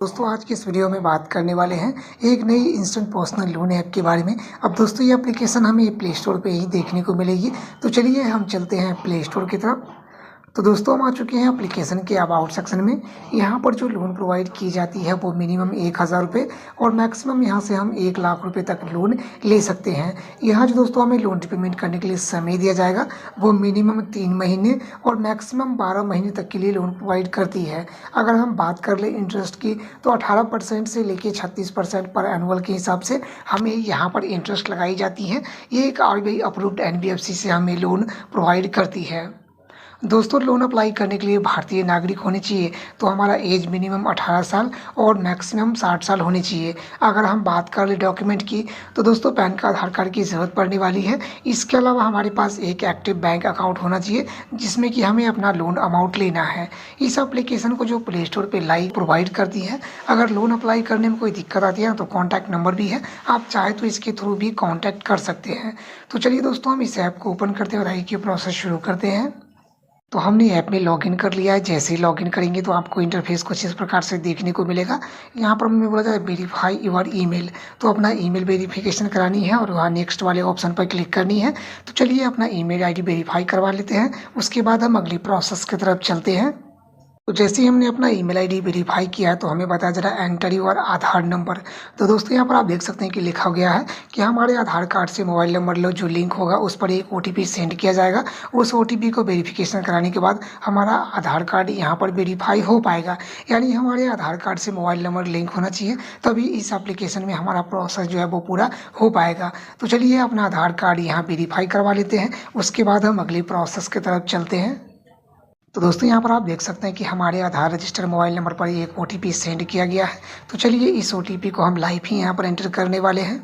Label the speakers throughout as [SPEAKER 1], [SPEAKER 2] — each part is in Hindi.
[SPEAKER 1] दोस्तों आज की इस वीडियो में बात करने वाले हैं एक नई इंस्टेंट पर्सनल लोन ऐप के बारे में। अब दोस्तों ये एप्लीकेशन हमें प्ले स्टोर पे ही देखने को मिलेगी। तो चलिए हम चलते हैं प्ले स्टोर की तरफ। तो दोस्तों हम आ चुके हैं एप्लीकेशन के अबाउट सेक्शन में। यहाँ पर जो लोन प्रोवाइड की जाती है वो मिनिमम 1000 रुपये और मैक्सिमम यहाँ से हम 1 लाख रुपये तक लोन ले सकते हैं। यहाँ जो दोस्तों हमें लोन रिपेमेंट करने के लिए समय दिया जाएगा वो मिनिमम 3 महीने और मैक्सिमम 12 महीने तक के लिए लोन प्रोवाइड करती है। अगर हम बात कर लें इंटरेस्ट की तो 18% से लेके 36% पर एनुअल के हिसाब से हमें यहाँ पर इंटरेस्ट लगाई जाती है। ये एक RBI अप्रूव्ड NBFC से हमें लोन प्रोवाइड करती है। दोस्तों लोन अप्लाई करने के लिए भारतीय नागरिक होने चाहिए, तो हमारा एज मिनिमम 18 साल और मैक्सिमम 60 साल होनी चाहिए। अगर हम बात कर ले डॉक्यूमेंट की तो दोस्तों पैन कार्ड आधार कार्ड की ज़रूरत पड़ने वाली है। इसके अलावा हमारे पास एक एक्टिव बैंक अकाउंट होना चाहिए जिसमें कि हमें अपना लोन अमाउंट लेना है। इस एप्लीकेशन को जो प्ले स्टोर पर लाइव प्रोवाइड करती है। अगर लोन अप्लाई करने में कोई दिक्कत आती है तो कॉन्टैक्ट नंबर भी है, आप चाहे तो इसके थ्रू भी कॉन्टैक्ट कर सकते हैं। तो चलिए दोस्तों हम इस ऐप को ओपन करते हैं और आगे की प्रोसेस शुरू करते हैं। तो हमने ऐप में लॉगिन कर लिया है। जैसे ही लॉगिन करेंगे तो आपको इंटरफेस कुछ इस प्रकार से देखने को मिलेगा। यहाँ पर हमें बोला जाए वेरीफाई योर ईमेल, तो अपना ईमेल वेरिफिकेशन करानी है और वहाँ नेक्स्ट वाले ऑप्शन पर क्लिक करनी है। तो चलिए अपना ईमेल आईडी वेरीफाई करवा लेते हैं, उसके बाद हम अगली प्रोसेस की तरफ चलते हैं। तो जैसे ही हमने अपना ईमेल आईडी वेरीफाई किया है तो हमें बताया जा रहा है एंटर योर आधार नंबर। तो दोस्तों यहाँ पर आप देख सकते हैं कि लिखा गया है कि हमारे आधार कार्ड से मोबाइल नंबर लो जो लिंक होगा उस पर एक OTP सेंड किया जाएगा। उस OTP को वेरिफिकेशन कराने के बाद हमारा आधार कार्ड यहाँ पर वेरीफाई हो पाएगा। यानी हमारे आधार कार्ड से मोबाइल नंबर लिंक होना चाहिए, तभी इस एप्लीकेशन में हमारा प्रोसेस जो है वो पूरा हो पाएगा। तो चलिए अपना आधार कार्ड यहाँ वेरीफाई करवा लेते हैं, उसके बाद हम अगली प्रोसेस की तरफ चलते हैं। तो दोस्तों यहाँ पर आप देख सकते हैं कि हमारे आधार रजिस्टर मोबाइल नंबर पर एक OTP सेंड किया गया है। तो चलिए इस OTP को हम लाइव ही यहाँ पर एंटर करने वाले हैं।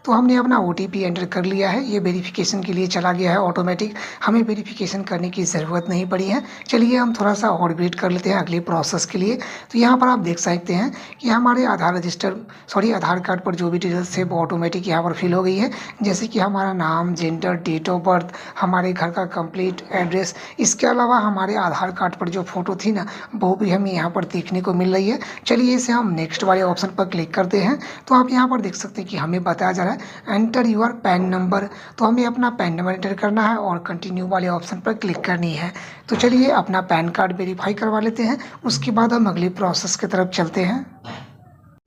[SPEAKER 1] तो हमने अपना OTP एंटर कर लिया है। ये वेरिफिकेशन के लिए चला गया है ऑटोमेटिक, हमें वेरिफिकेशन करने की ज़रूरत नहीं पड़ी है। चलिए हम थोड़ा सा और वेट कर लेते हैं अगले प्रोसेस के लिए। तो यहाँ पर आप देख सकते हैं कि हमारे आधार कार्ड पर जो भी डिटेल्स है वो ऑटोमेटिक यहाँ पर फिल हो गई है। जैसे कि हमारा नाम, जेंडर, डेट ऑफ बर्थ, हमारे घर का कंप्लीट एड्रेस। इसके अलावा हमारे आधार कार्ड पर जो फ़ोटो थी ना वो भी हमें यहाँ पर देखने को मिल रही है। चलिए इसे हम नेक्स्ट वाले ऑप्शन पर क्लिक करते हैं। तो आप यहाँ पर देख सकते हैं कि हमें बताया जा रहा है एंटर योर पैन नंबर। तो हमें अपना पैन नंबर एंटर करना है और कंटिन्यू वाले ऑप्शन पर क्लिक करनी है। तो चलिए अपना पैन कार्ड वेरीफाई करवा लेते हैं, उसके बाद हम अगली प्रोसेस की तरफ चलते हैं।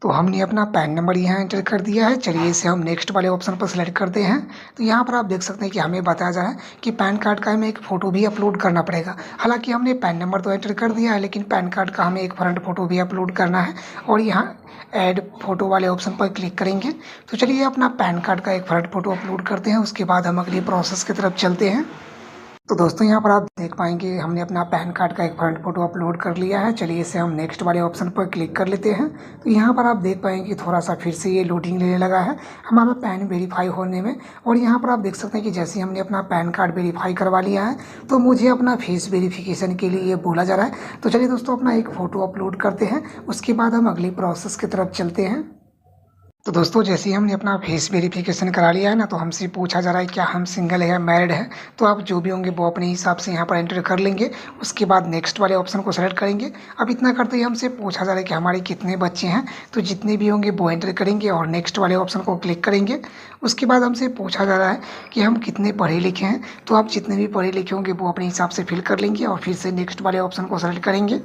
[SPEAKER 1] तो हमने अपना पैन नंबर यहाँ एंटर कर दिया है। चलिए इसे हम नेक्स्ट वाले ऑप्शन पर सेलेक्ट करते हैं। तो यहाँ पर आप देख सकते हैं कि हमें बताया जा रहा है कि पैन कार्ड का हमें एक फ़ोटो भी अपलोड करना पड़ेगा। हालांकि हमने पैन नंबर तो एंटर कर दिया है, लेकिन पैन कार्ड का हमें एक फ्रंट फ़ोटो भी अपलोड करना है और यहाँ ऐड फ़ोटो वाले ऑप्शन पर क्लिक करेंगे। तो चलिए अपना पैन कार्ड का एक फ्रंट फ़ोटो अपलोड करते हैं, उसके बाद हम अगली प्रोसेस की तरफ चलते हैं। तो दोस्तों यहाँ पर आप देख पाएंगे हमने अपना पैन कार्ड का एक फ्रंट फोटो अपलोड कर लिया है। चलिए इसे हम नेक्स्ट वाले ऑप्शन पर क्लिक कर लेते हैं। तो यहाँ पर आप देख पाएंगे कि थोड़ा सा फिर से ये लोडिंग लेने लगा है हमारा पैन वेरीफाई होने में। और यहाँ पर आप देख सकते हैं कि जैसे हमने अपना पैन कार्ड वेरीफाई करवा लिया है तो मुझे अपना फेस वेरिफिकेशन के लिए ये बोला जा रहा है। तो चलिए दोस्तों अपना एक फ़ोटो अपलोड करते हैं, उसके बाद हम अगली प्रोसेस की तरफ चलते हैं। तो दोस्तों जैसे ही हमने अपना फेस वेरिफिकेशन करा लिया है ना, तो हमसे पूछा जा रहा है क्या हम सिंगल है या मैरिड है। तो आप जो भी होंगे वो अपने हिसाब से यहाँ पर एंटर कर लेंगे, उसके बाद नेक्स्ट वाले ऑप्शन को सेलेक्ट करेंगे। अब इतना करते ही हमसे पूछा जा रहा है कि हमारे कितने बच्चे हैं। तो जितने भी होंगे वो एंटर करेंगे और नेक्स्ट वाले ऑप्शन को क्लिक करेंगे। उसके बाद हमसे पूछा जा रहा है कि हम कितने पढ़े लिखे हैं। तो आप जितने भी पढ़े लिखे होंगे वो अपने हिसाब से फिल कर लेंगे और फिर से नेक्स्ट वाले ऑप्शन को सेलेक्ट करेंगे।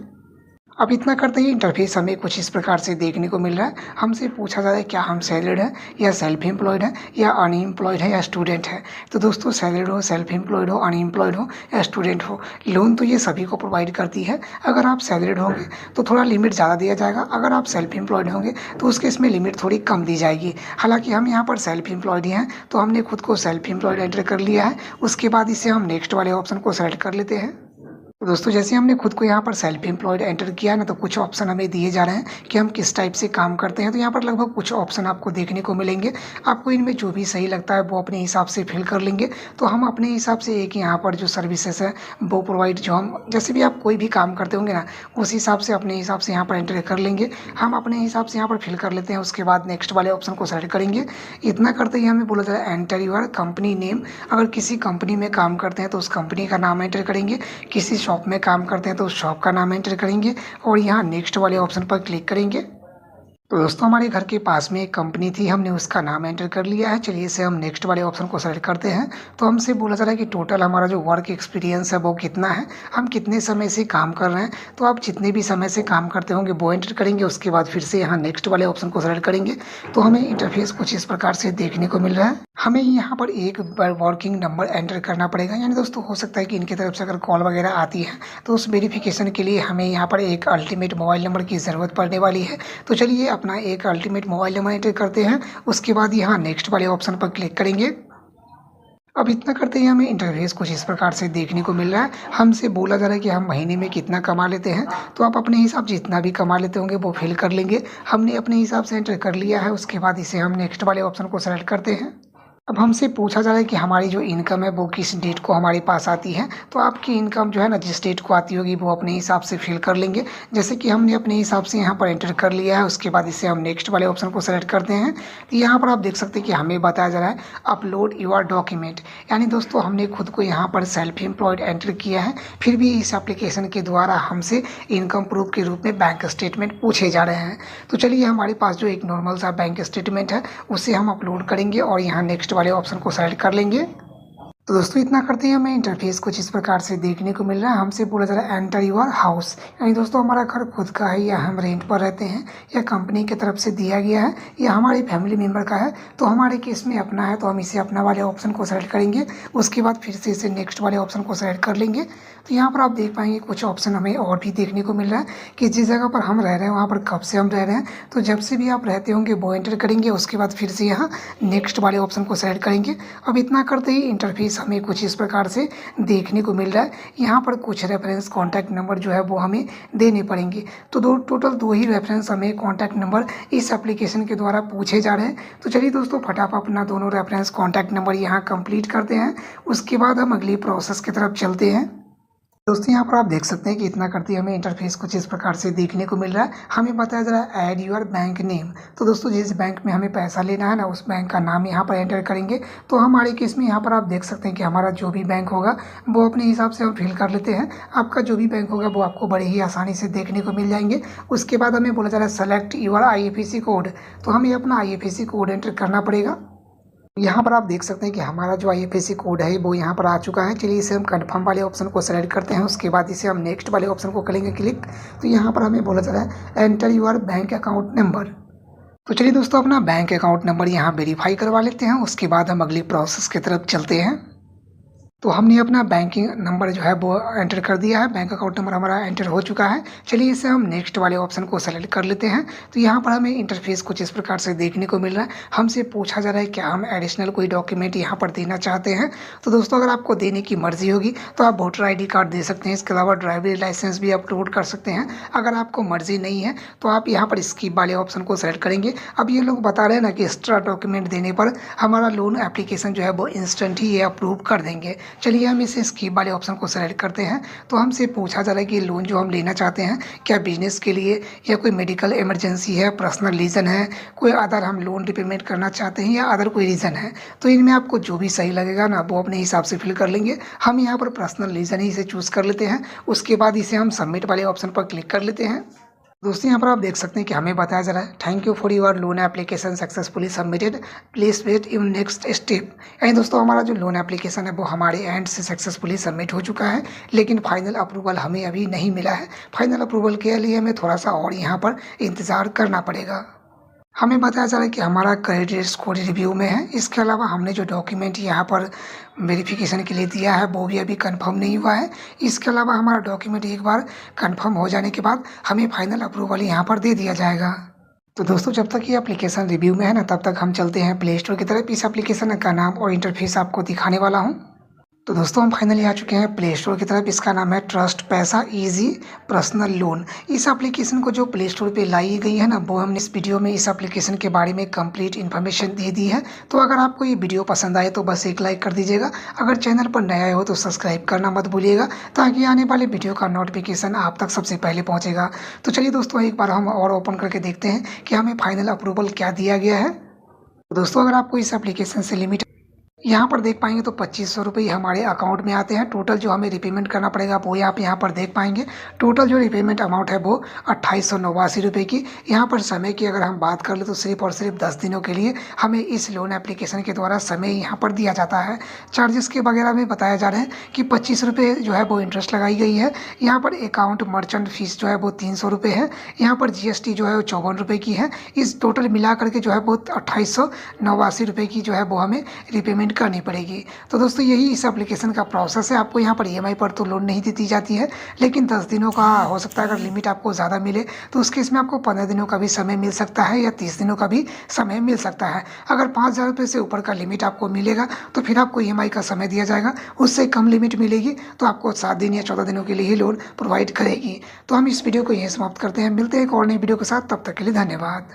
[SPEAKER 1] अब इतना करते ही इंटरफेस हमें कुछ इस प्रकार से देखने को मिल रहा है। हमसे पूछा जा रहा है क्या हम सैलरीड है या सेल्फ एम्प्लॉयड है या अनएम्प्लॉयड है या स्टूडेंट है। तो दोस्तों सैलरीड हो, सेल्फ एम्प्लॉयड हो, अनएम्प्लॉयड हो या स्टूडेंट हो, लोन तो ये सभी को प्रोवाइड करती है। अगर आप सैलरीड होंगे तो थोड़ा लिमिट ज़्यादा दिया जाएगा, अगर आप सेल्फ एम्प्लॉयड होंगे तो उसके इसमें लिमिट थोड़ी कम दी जाएगी। हालांकि हम यहाँ पर सेल्फ एम्प्लॉयड ही हैं तो हमने खुद को सेल्फ एम्प्लॉयड एंटर कर लिया है। उसके बाद इसे हम नेक्स्ट वाले ऑप्शन को सेलेक्ट कर लेते हैं। तो दोस्तों जैसे हमने खुद को यहाँ पर सेल्फ एम्प्लॉयड एंटर किया ना, तो कुछ ऑप्शन हमें दिए जा रहे हैं कि हम किस टाइप से काम करते हैं। तो यहाँ पर लगभग कुछ ऑप्शन आपको देखने को मिलेंगे। आपको इनमें जो भी सही लगता है वो अपने हिसाब से फिल कर लेंगे। तो हम अपने हिसाब से एक यहाँ पर जो सर्विसेज है वो प्रोवाइड, जो हम जैसे भी आप कोई भी काम करते होंगे ना उस हिसाब से अपने हिसाब से यहाँ पर एंटर कर लेंगे। हम अपने हिसाब से यहाँ पर फिल कर लेते हैं, उसके बाद नेक्स्ट वाले ऑप्शन को सेलेक्ट करेंगे। इतना करते ही हमें बोला जा रहा है एंटर योर कंपनी नेम। अगर किसी कंपनी में काम करते हैं तो उस कंपनी का नाम एंटर करेंगे, किसी शॉप में काम करते हैं तो उस शॉप का नाम एंटर करेंगे और यहाँ नेक्स्ट वाले ऑप्शन पर क्लिक करेंगे। तो दोस्तों हमारे घर के पास में एक कंपनी थी, हमने उसका नाम एंटर कर लिया है। चलिए इसे हम नेक्स्ट वाले ऑप्शन को सेलेक्ट करते हैं। तो हमसे बोला जा रहा है कि टोटल हमारा जो वर्क एक्सपीरियंस है वो कितना है, हम कितने समय से काम कर रहे हैं। तो आप जितने भी समय से काम करते होंगे वो एंटर करेंगे। उसके बाद फिर से यहाँ नेक्स्ट वाले ऑप्शन को सेलेक्ट करेंगे। तो हमें इंटरफेस कुछ इस प्रकार से देखने को मिल रहा है। हमें यहाँ पर एक वर्किंग नंबर एंटर करना पड़ेगा, यानी दोस्तों हो सकता है कि इनकी तरफ से अगर कॉल वगैरह आती है तो उस वेरिफिकेशन के लिए हमें यहाँ पर एक अल्टीमेट मोबाइल नंबर की ज़रूरत पड़ने वाली है। तो चलिए अपना एक अल्टीमेट मोबाइल नंबर एंटर करते हैं। उसके बाद यहाँ नेक्स्ट वाले ऑप्शन पर क्लिक करेंगे। अब इतना करते ही हमें इंटरफेस कुछ इस प्रकार से देखने को मिल रहा है। हमसे बोला जा रहा है कि हम महीने में कितना कमा लेते हैं। तो आप अपने हिसाब से जितना भी कमा लेते होंगे वो फिल कर लेंगे। हमने अपने हिसाब से एंटर कर लिया है। उसके बाद इसे हम नेक्स्ट वाले ऑप्शन को सेलेक्ट करते हैं। अब हमसे पूछा जा रहा है कि हमारी जो इनकम है वो किस डेट को हमारे पास आती है। तो आपकी इनकम जो है ना जिस डेट को आती होगी वो अपने हिसाब से फिल कर लेंगे। जैसे कि हमने अपने हिसाब से यहाँ पर एंटर कर लिया है। उसके बाद इसे हम नेक्स्ट वाले ऑप्शन को सेलेक्ट करते हैं। तो यहाँ पर आप देख सकते हैं कि हमें बताया जा रहा है अपलोड योर डॉक्यूमेंट, यानी दोस्तों हमने खुद को यहाँ पर सेल्फ एम्प्लॉयड एंटर किया है। फिर भी इस एप्लीकेशन के द्वारा हमसे इनकम प्रूफ के रूप में बैंक स्टेटमेंट पूछे जा रहे हैं। तो चलिए हमारे पास जो एक नॉर्मल सा बैंक स्टेटमेंट है उसे हम अपलोड करेंगे और यहाँ नेक्स्ट वाले ऑप्शन को सेलेक्ट कर लेंगे। तो दोस्तों इतना करते ही हमें इंटरफेस कुछ इस प्रकार से देखने को मिल रहा है। हमसे बोला जा रहा है एंटर योर हाउस, यानी दोस्तों हमारा घर खुद का है या हम रेंट पर रहते हैं या कंपनी की तरफ से दिया गया है या हमारे फैमिली मेम्बर का है। तो हमारे केस में अपना है तो हम इसे अपना वाले ऑप्शन को सेलेक्ट करेंगे। उसके बाद फिर से इसे नेक्स्ट वाले ऑप्शन को सेलेक्ट कर लेंगे। तो यहाँ पर आप देख पाएंगे कुछ ऑप्शन हमें और भी देखने को मिल रहा है कि जिस जगह पर हम रह रहे हैं वहाँ पर कब से हम रह रहे हैं। तो जब से भी आप रहते होंगे वो एंटर करेंगे। उसके बाद फिर से यहाँ नेक्स्ट वाले ऑप्शन को सेलेक्ट करेंगे। अब इतना करते ही इंटरफेस हमें कुछ इस प्रकार से देखने को मिल रहा है। यहाँ पर कुछ रेफरेंस कॉन्टैक्ट नंबर जो है वो हमें देने पड़ेंगे। तो टोटल 2 ही रेफरेंस हमें कॉन्टैक्ट नंबर इस एप्लीकेशन के द्वारा पूछे जा रहे हैं। तो चलिए दोस्तों फटाफट अपना दोनों रेफरेंस कॉन्टैक्ट नंबर यहाँ कंप्लीट करते हैं। उसके बाद हम अगली प्रोसेस की तरफ चलते हैं। दोस्तों यहाँ पर आप देख सकते हैं कि इतना करते ही हमें इंटरफेस कुछ इस प्रकार से देखने को मिल रहा है। हमें बताया जा रहा है ऐड योर बैंक नेम। तो दोस्तों जिस बैंक में हमें पैसा लेना है ना उस बैंक का नाम यहाँ पर एंटर करेंगे। तो हमारे केस में यहाँ पर आप देख सकते हैं कि हमारा जो भी बैंक होगा वो अपने हिसाब से हम फिल कर लेते हैं। आपका जो भी बैंक होगा वो आपको बड़े ही आसानी से देखने को मिल जाएंगे। उसके बाद हमें बोला जा रहा है सेलेक्ट योर IFSC कोड। तो हमें अपना IFSC कोड एंटर करना पड़ेगा। यहाँ पर आप देख सकते हैं कि हमारा जो IFSC कोड है वो यहाँ पर आ चुका है। चलिए इसे हम कन्फर्म वाले ऑप्शन को सेलेक्ट करते हैं। उसके बाद इसे हम नेक्स्ट वाले ऑप्शन को करेंगे क्लिक। तो यहाँ पर हमें बोला जा रहा है enter your bank account number. तो चलिए दोस्तों अपना बैंक अकाउंट नंबर यहाँ वेरीफाई करवा लेते हैं। उसके बाद हम अगली प्रोसेस की तरफ चलते हैं। तो हमने अपना बैंकिंग नंबर जो है वो एंटर कर दिया है। बैंक अकाउंट नंबर हमारा एंटर हो चुका है। चलिए इसे हम नेक्स्ट वाले ऑप्शन को सेलेक्ट कर लेते हैं। तो यहाँ पर हमें इंटरफेस कुछ इस प्रकार से देखने को मिल रहा है। हमसे पूछा जा रहा है क्या हम एडिशनल कोई डॉक्यूमेंट यहाँ पर देना चाहते हैं। तो दोस्तों अगर आपको देने की मर्जी होगी तो आप वोटर ID कार्ड दे सकते हैं। इसके अलावा ड्राइवरी लाइसेंस भी अपलोड कर सकते हैं। अगर आपको मर्जी नहीं है तो आप यहाँ पर स्किप वाले ऑप्शन को सेलेक्ट करेंगे। अब ये लोग बता रहे हैं ना कि एक्स्ट्रा डॉक्यूमेंट देने पर हमारा लोन एप्लीकेशन जो है वो इंस्टेंट ही ये अप्रूव कर देंगे। चलिए हम इसे स्किप वाले ऑप्शन को सेलेक्ट करते हैं। तो हमसे पूछा जा रहा है कि लोन जो हम लेना चाहते हैं क्या बिजनेस के लिए या कोई मेडिकल इमरजेंसी है, पर्सनल रीज़न है, कोई अदर हम लोन रिपेमेंट करना चाहते हैं या अदर कोई रीज़न है। तो इनमें आपको जो भी सही लगेगा ना वो अपने हिसाब से फिल कर लेंगे। हम यहाँ पर पर्सनल रीज़न ही इसे चूज़ कर लेते हैं। उसके बाद इसे हम सबमिट वाले ऑप्शन पर क्लिक कर लेते हैं। दोस्तों यहाँ पर आप देख सकते हैं कि हमें बताया जा रहा है thank you for your loan application successfully submitted, please wait in next step. यानी दोस्तों हमारा जो लोन एप्लीकेशन है वो हमारे एंड से सक्सेसफुली सबमिट हो चुका है, लेकिन फाइनल अप्रूवल हमें अभी नहीं मिला है। फाइनल अप्रूवल के लिए हमें थोड़ा सा और यहाँ पर इंतज़ार करना पड़ेगा। हमें बताया जा रहा है कि हमारा क्रेडिट स्कोर रिव्यू में है। इसके अलावा हमने जो डॉक्यूमेंट यहाँ पर वेरिफिकेशन के लिए दिया है वो भी अभी कंफर्म नहीं हुआ है। इसके अलावा हमारा डॉक्यूमेंट एक बार कंफर्म हो जाने के बाद हमें फाइनल अप्रूवल यहाँ पर दे दिया जाएगा। तो दोस्तों जब तक ये एप्लीकेशन रिव्यू में है ना तब तक हम चलते हैं प्ले स्टोर की तरफ। इस एप्लीकेशन का नाम और इंटरफेस आपको दिखाने वाला हूँ। तो दोस्तों हम फाइनली आ चुके हैं प्ले स्टोर की तरफ। इसका नाम है ट्रस्ट पैसा इजी पर्सनल लोन। इस एप्लीकेशन को जो प्ले स्टोर पे लाई गई है ना वो हमने इस वीडियो में इस एप्लीकेशन के बारे में कंप्लीट इन्फॉर्मेशन दे दी है। तो अगर आपको ये वीडियो पसंद आए तो बस एक लाइक कर दीजिएगा। अगर चैनल पर नया हो तो सब्सक्राइब करना मत भूलिएगा ताकि आने वाले वीडियो का नोटिफिकेशन आप तक सबसे पहले पहुँचेगा। तो चलिए दोस्तों एक बार हम और ओपन करके देखते हैं कि हमें फाइनल अप्रूवल क्या दिया गया है। दोस्तों अगर आपको इस एप्लीकेशन से लिमिट यहाँ पर देख पाएँगे तो 2500 रुपये हमारे अकाउंट में आते हैं। टोटल जो हमें रिपेमेंट करना पड़ेगा वो आप यहाँ पर देख पाएँगे। टोटल जो रिपेमेंट अमाउंट है वो 2889 रुपये की। यहाँ पर समय की अगर हम बात कर लें तो सिर्फ़ और सिर्फ 10 दिनों के लिए हमें इस लोन एप्लीकेशन के द्वारा समय यहाँ पर दिया जाता है। चार्जेस के वगैरह में बताया जा रहा है कि 25 रुपये जो है वो इंटरेस्ट लगाई गई है। यहाँ पर अकाउंट मर्चेंट फ़ीस जो है वो 300 रुपये है। यहाँ पर जीएसटी जो है वो 54 रुपये की है। इस टोटल मिला करके जो है वो 2889 रुपये की जो है वो हमें रिपेमेंट करनी पड़ेगी। तो दोस्तों यही इस एप्लीकेशन का प्रोसेस है। आपको यहाँ पर ईएमआई पर तो लोन नहीं दी जाती है, लेकिन 10 दिनों का हो सकता है। अगर लिमिट आपको ज़्यादा मिले तो उस केस में आपको 15 दिनों का भी समय मिल सकता है या 30 दिनों का भी समय मिल सकता है। अगर 5000 रुपये से ऊपर का लिमिट आपको मिलेगा तो फिर आपको ईएमआई का समय दिया जाएगा। उससे कम लिमिट मिलेगी तो आपको 7 दिन या 14 दिनों के लिए ही लोन प्रोवाइड करेगी। तो हम इस वीडियो को यहीं समाप्त करते हैं। मिलते हैं एक और नई वीडियो के साथ, तब तक के लिए धन्यवाद।